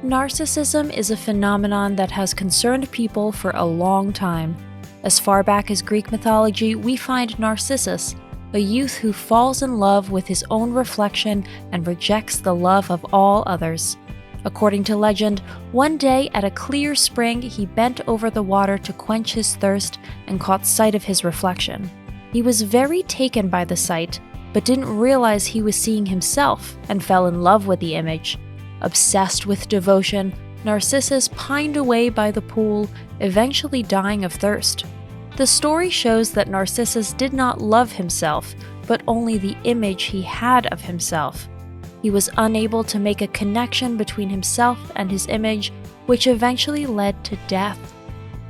Narcissism is a phenomenon that has concerned people for a long time. As far back as Greek mythology, we find Narcissus, a youth who falls in love with his own reflection and rejects the love of all others. According to legend, one day at a clear spring, he bent over the water to quench his thirst and caught sight of his reflection. He was very taken by the sight, but didn't realize he was seeing himself and fell in love with the image. Obsessed with devotion, Narcissus pined away by the pool, eventually dying of thirst. The story shows that Narcissus did not love himself, but only the image he had of himself. He was unable to make a connection between himself and his image, which eventually led to death.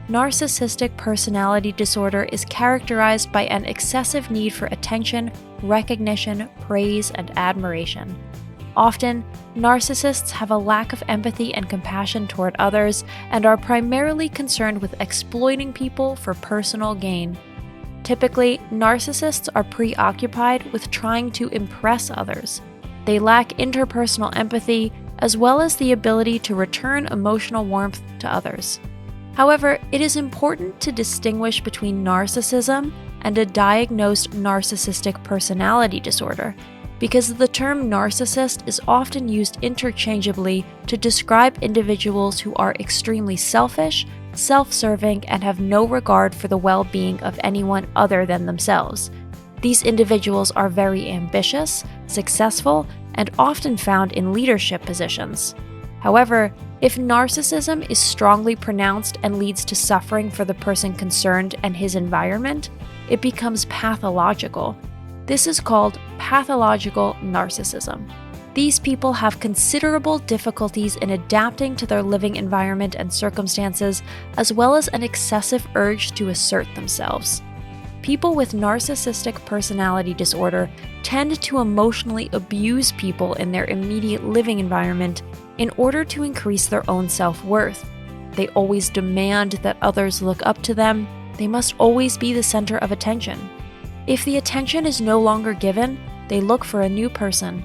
Narcissistic personality disorder is characterized by an excessive need for attention, recognition, praise, and admiration. Often, narcissists have a lack of empathy and compassion toward others and are primarily concerned with exploiting people for personal gain. Typically, narcissists are preoccupied with trying to impress others. They lack interpersonal empathy as well as the ability to return emotional warmth to others. However, it is important to distinguish between narcissism and a diagnosed narcissistic personality disorder, because the term narcissist is often used interchangeably to describe individuals who are extremely selfish, self-serving, and have no regard for the well-being of anyone other than themselves. These individuals are very ambitious, successful, and often found in leadership positions. However, if narcissism is strongly pronounced and leads to suffering for the person concerned and his environment, it becomes pathological. This is called pathological narcissism. These people have considerable difficulties in adapting to their living environment and circumstances, as well as an excessive urge to assert themselves. People with narcissistic personality disorder tend to emotionally abuse people in their immediate living environment in order to increase their own self-worth. They always demand that others look up to them. They must always be the center of attention. If the attention is no longer given, they look for a new person.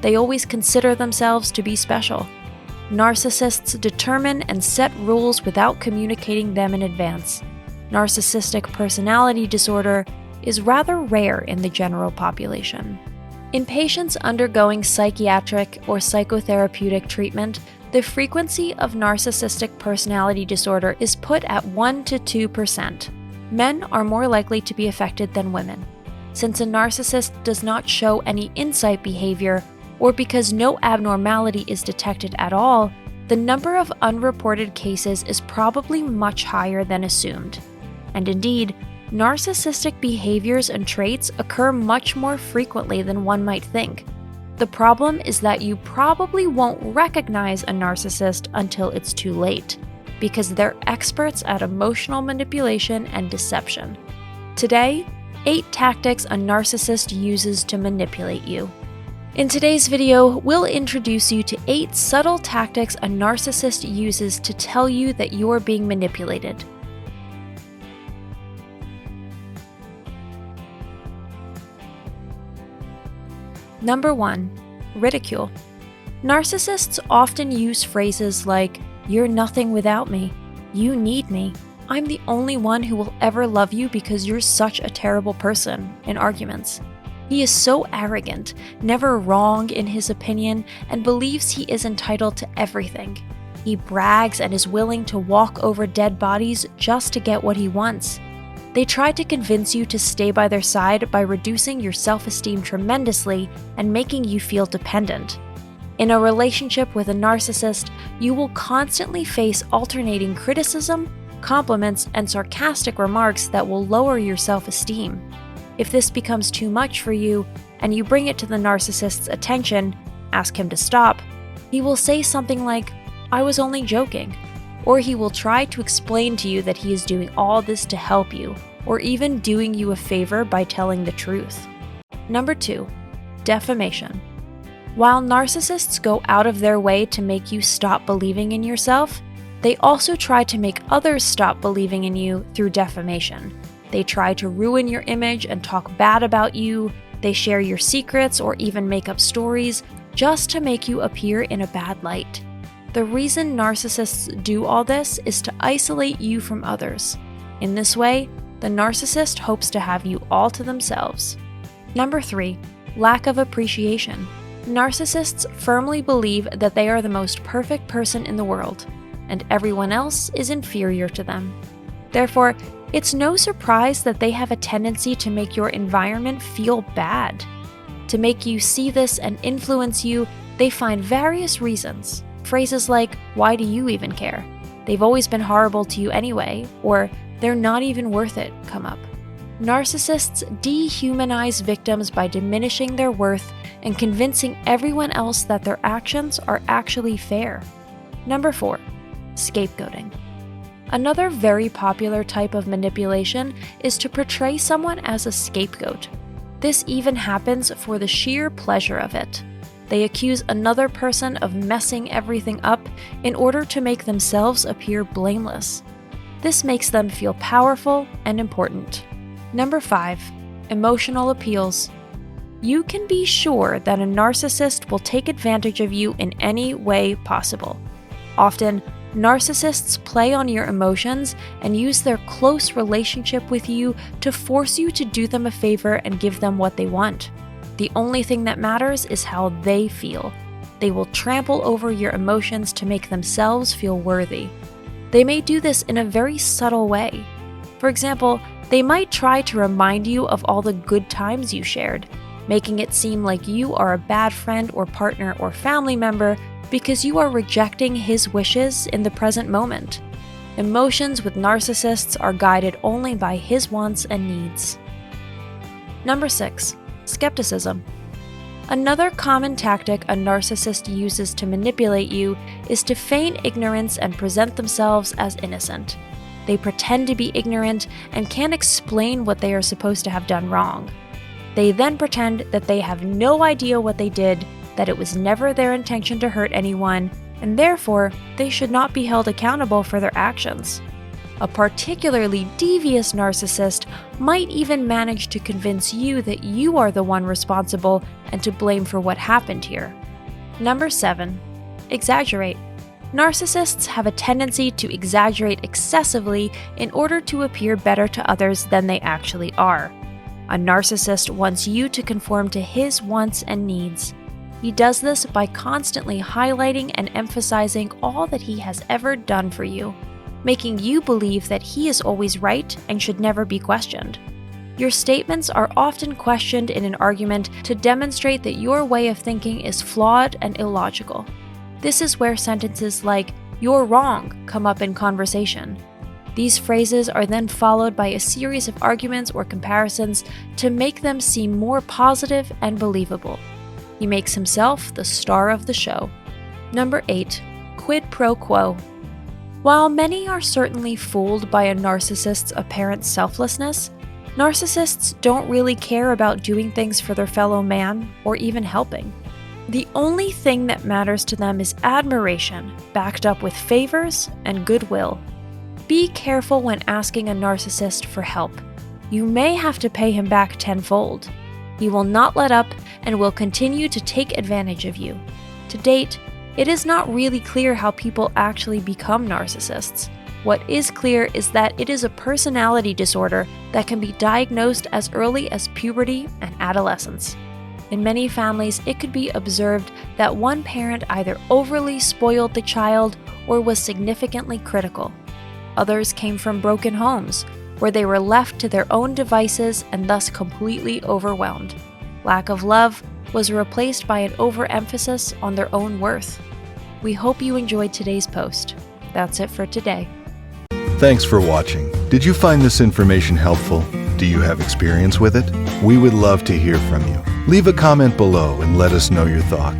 They always consider themselves to be special. Narcissists determine and set rules without communicating them in advance. Narcissistic personality disorder is rather rare in the general population. In patients undergoing psychiatric or psychotherapeutic treatment, the frequency of narcissistic personality disorder is put at 1 to 2%. Men are more likely to be affected than women. Since a narcissist does not show any insight behavior, or because no abnormality is detected at all, the number of unreported cases is probably much higher than assumed. And indeed, narcissistic behaviors and traits occur much more frequently than one might think. The problem is that you probably won't recognize a narcissist until it's too late, because they're experts at emotional manipulation and deception. Today, 8 tactics a narcissist uses to manipulate you. In today's video, we'll introduce you to 8 subtle tactics a narcissist uses to tell you that you're being manipulated. Number 1. Ridicule. Narcissists often use phrases like, "You're nothing without me," "You need me," "I'm the only one who will ever love you because you're such a terrible person," in arguments. He is so arrogant, never wrong in his opinion, and believes he is entitled to everything. He brags and is willing to walk over dead bodies just to get what he wants. They try to convince you to stay by their side by reducing your self-esteem tremendously and making you feel dependent. In a relationship with a narcissist, you will constantly face alternating criticism, compliments, and sarcastic remarks that will lower your self-esteem. If this becomes too much for you, and you bring it to the narcissist's attention, ask him to stop, he will say something like, "I was only joking," or he will try to explain to you that he is doing all this to help you, or even doing you a favor by telling the truth. Number 2. Defamation. While narcissists go out of their way to make you stop believing in yourself, they also try to make others stop believing in you through defamation. They try to ruin your image and talk bad about you. They share your secrets or even make up stories just to make you appear in a bad light. The reason narcissists do all this is to isolate you from others. In this way, the narcissist hopes to have you all to themselves. Number 3, lack of appreciation. Narcissists firmly believe that they are the most perfect person in the world, and everyone else is inferior to them. Therefore, it's no surprise that they have a tendency to make your environment feel bad. To make you see this and influence you, they find various reasons. Phrases like, "Why do you even care? They've always been horrible to you anyway," or "They're not even worth it," come up. Narcissists dehumanize victims by diminishing their worth and convincing everyone else that their actions are actually fair. Number 4, scapegoating. Another very popular type of manipulation is to portray someone as a scapegoat. This even happens for the sheer pleasure of it. They accuse another person of messing everything up in order to make themselves appear blameless. This makes them feel powerful and important. Number 5, emotional appeals. You can be sure that a narcissist will take advantage of you in any way possible. Often, narcissists play on your emotions and use their close relationship with you to force you to do them a favor and give them what they want. The only thing that matters is how they feel. They will trample over your emotions to make themselves feel worthy. They may do this in a very subtle way. For example, they might try to remind you of all the good times you shared, making it seem like you are a bad friend or partner or family member because you are rejecting his wishes in the present moment. Emotions with narcissists are guided only by his wants and needs. Number 6, skepticism. Another common tactic a narcissist uses to manipulate you is to feign ignorance and present themselves as innocent. They pretend to be ignorant and can't explain what they are supposed to have done wrong. They then pretend that they have no idea what they did, that it was never their intention to hurt anyone, and therefore they should not be held accountable for their actions. A particularly devious narcissist might even manage to convince you that you are the one responsible and to blame for what happened here. Number 7, exaggerate. Narcissists have a tendency to exaggerate excessively in order to appear better to others than they actually are. A narcissist wants you to conform to his wants and needs. He does this by constantly highlighting and emphasizing all that he has ever done for you, making you believe that he is always right and should never be questioned. Your statements are often questioned in an argument to demonstrate that your way of thinking is flawed and illogical. This is where sentences like, "You're wrong," come up in conversation. These phrases are then followed by a series of arguments or comparisons to make them seem more positive and believable. He makes himself the star of the show. Number 8, quid pro quo. While many are certainly fooled by a narcissist's apparent selflessness, narcissists don't really care about doing things for their fellow man or even helping. The only thing that matters to them is admiration, backed up with favors and goodwill. Be careful when asking a narcissist for help. You may have to pay him back tenfold. He will not let up and will continue to take advantage of you. To date, it is not really clear how people actually become narcissists. What is clear is that it is a personality disorder that can be diagnosed as early as puberty and adolescence. In many families, it could be observed that one parent either overly spoiled the child or was significantly critical. Others came from broken homes, where they were left to their own devices and thus completely overwhelmed. Lack of love was replaced by an overemphasis on their own worth. We hope you enjoyed today's post. That's it for today. Thanks for watching. Did you find this information helpful? Do you have experience with it? We would love to hear from you. Leave a comment below and let us know your thoughts.